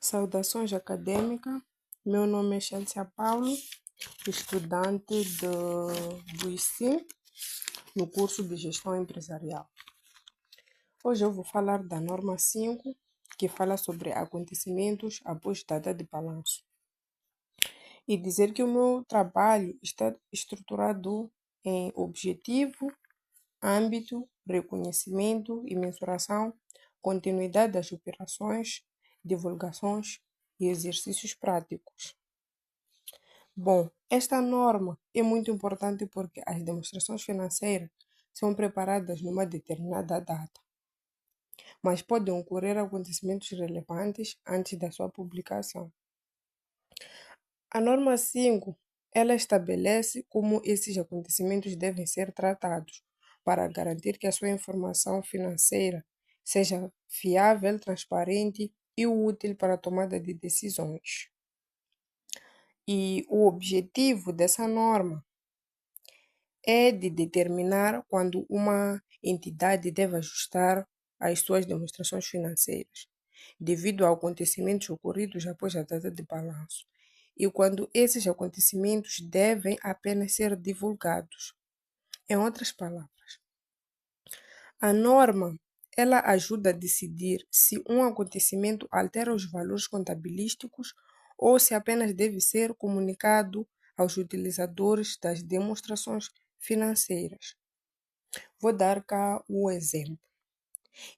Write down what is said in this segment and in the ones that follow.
Saudações acadêmicas, meu nome é Chelsea Paulo, estudante do IC no curso de Gestão Empresarial. Hoje eu vou falar da norma 5, que fala sobre acontecimentos após data de balanço. E dizer que o meu trabalho está estruturado em objetivo, âmbito, reconhecimento e mensuração, continuidade das operações, divulgações e exercícios práticos. Bom, esta norma é muito importante porque as demonstrações financeiras são preparadas numa determinada data, mas podem ocorrer acontecimentos relevantes antes da sua publicação. A norma 5, ela estabelece como esses acontecimentos devem ser tratados para garantir que a sua informação financeira seja fiável, transparente e útil para a tomada de decisões. E o objetivo dessa norma é de determinar quando uma entidade deve ajustar as suas demonstrações financeiras, devido a acontecimentos ocorridos após a data de balanço, e quando esses acontecimentos devem apenas ser divulgados. Em outras palavras, a norma ela ajuda a decidir se um acontecimento altera os valores contabilísticos ou se apenas deve ser comunicado aos utilizadores das demonstrações financeiras. Vou dar cá o exemplo.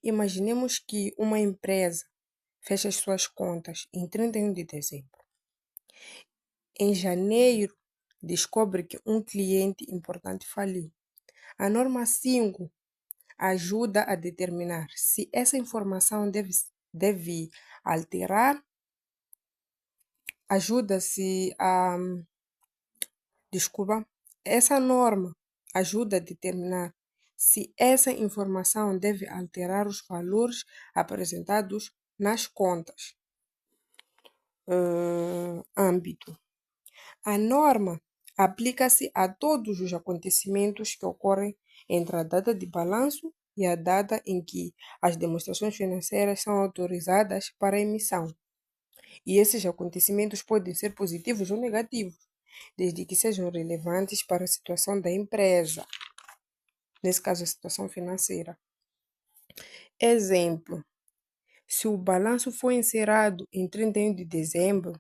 Imaginemos que uma empresa fecha as suas contas em 31 de dezembro. Em janeiro, descobre que um cliente importante faliu. A norma 5 ajuda a determinar se essa informação deve alterar, essa norma ajuda a determinar se essa informação deve alterar os valores apresentados nas contas. Âmbito. A norma aplica-se a todos os acontecimentos que ocorrem entre a data de balanço e a data em que as demonstrações financeiras são autorizadas para emissão. E esses acontecimentos podem ser positivos ou negativos, desde que sejam relevantes para a situação da empresa, nesse caso a situação financeira. Exemplo: se o balanço foi encerrado em 31 de dezembro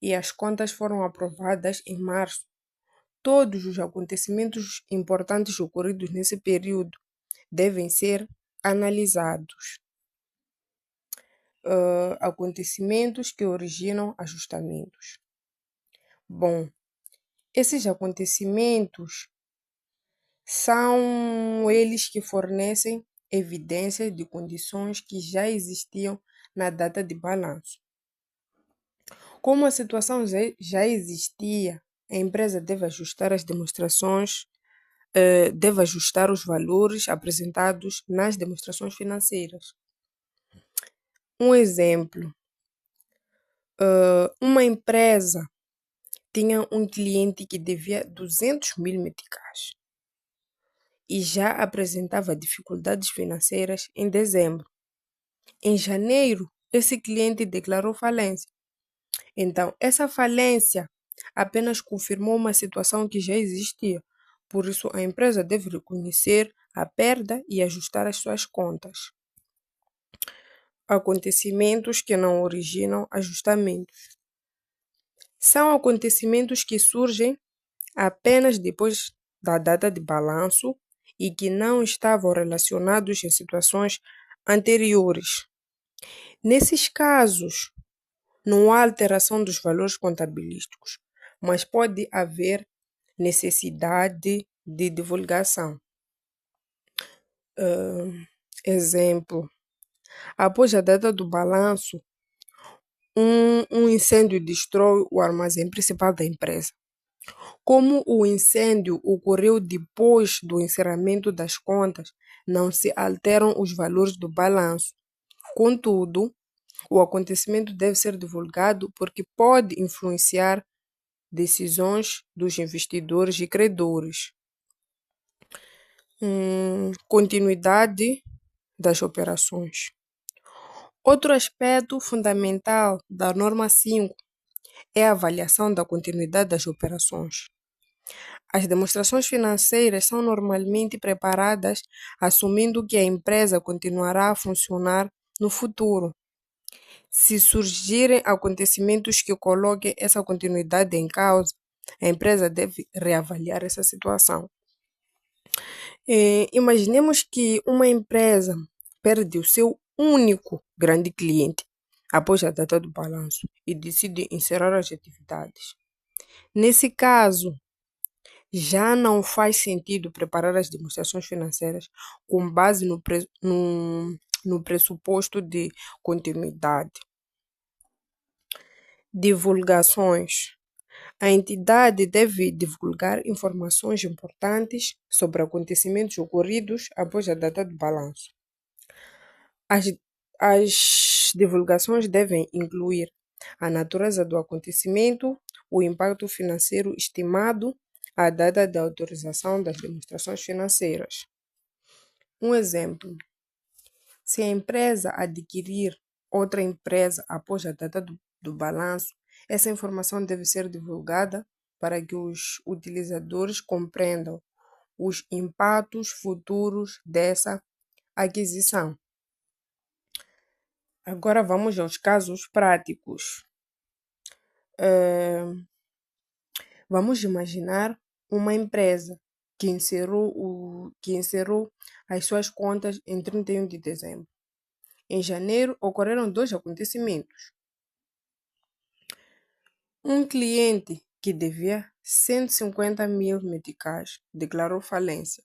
e as contas foram aprovadas em março, todos os acontecimentos importantes ocorridos nesse período devem ser analisados. Acontecimentos que originam ajustamentos. Bom, esses acontecimentos são eles que fornecem evidências de condições que já existiam na data de balanço. Como a situação já existia, a empresa deve ajustar as demonstrações, deve ajustar os valores apresentados nas demonstrações financeiras. Um exemplo: uma empresa tinha um cliente que devia 200 mil meticais e já apresentava dificuldades financeiras em dezembro. Em janeiro, esse cliente declarou falência. Então, essa falência apenas confirmou uma situação que já existia. Por isso, a empresa deve reconhecer a perda e ajustar as suas contas. Acontecimentos que não originam ajustamentos. São acontecimentos que surgem apenas depois da data de balanço e que não estavam relacionados em situações anteriores. Nesses casos, não há alteração dos valores contabilísticos, mas pode haver necessidade de divulgação. Exemplo: após a data do balanço, um incêndio destrói o armazém principal da empresa. Como o incêndio ocorreu depois do encerramento das contas, não se alteram os valores do balanço. Contudo, o acontecimento deve ser divulgado porque pode influenciar decisões dos investidores e credores. Continuidade das operações. Outro aspecto fundamental da norma 5 é a avaliação da continuidade das operações. As demonstrações financeiras são normalmente preparadas assumindo que a empresa continuará a funcionar no futuro. Se surgirem acontecimentos que coloquem essa continuidade em causa, a empresa deve reavaliar essa situação. Imaginemos que uma empresa perde o seu único grande cliente após a data do balanço e decide encerrar as atividades. Nesse caso, já não faz sentido preparar as demonstrações financeiras com base no pressuposto de continuidade. Divulgações. A entidade deve divulgar informações importantes sobre acontecimentos ocorridos após a data do balanço. As divulgações devem incluir a natureza do acontecimento, o impacto financeiro estimado, a data de autorização das demonstrações financeiras. Um exemplo: se a empresa adquirir outra empresa após a data do balanço, essa informação deve ser divulgada para que os utilizadores compreendam os impactos futuros dessa aquisição. Agora vamos aos casos práticos. Vamos imaginar uma empresa que encerrou as suas contas em 31 de dezembro. Em janeiro, ocorreram 2 acontecimentos. Um cliente que devia 150 mil meticais declarou falência.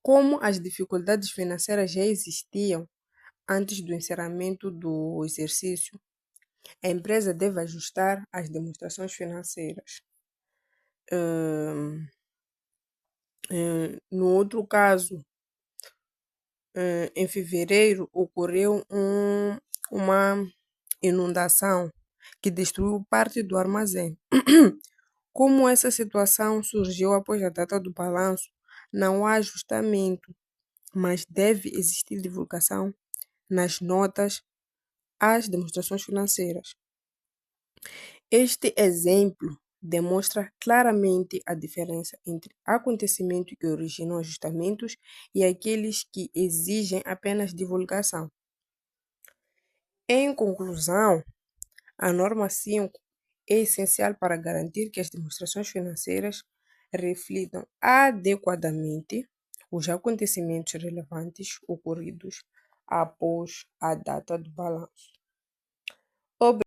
Como as dificuldades financeiras já existiam antes do encerramento do exercício, a empresa deve ajustar as demonstrações financeiras. No outro caso, em fevereiro, ocorreu uma inundação que destruiu parte do armazém. Como essa situação surgiu após a data do balanço, não há ajustamento, mas deve existir divulgação nas notas às demonstrações financeiras. Este exemplo demonstra claramente a diferença entre acontecimentos que originam ajustamentos e aqueles que exigem apenas divulgação. Em conclusão, a norma 5 é essencial para garantir que as demonstrações financeiras reflitam adequadamente os acontecimentos relevantes ocorridos após a data do balanço.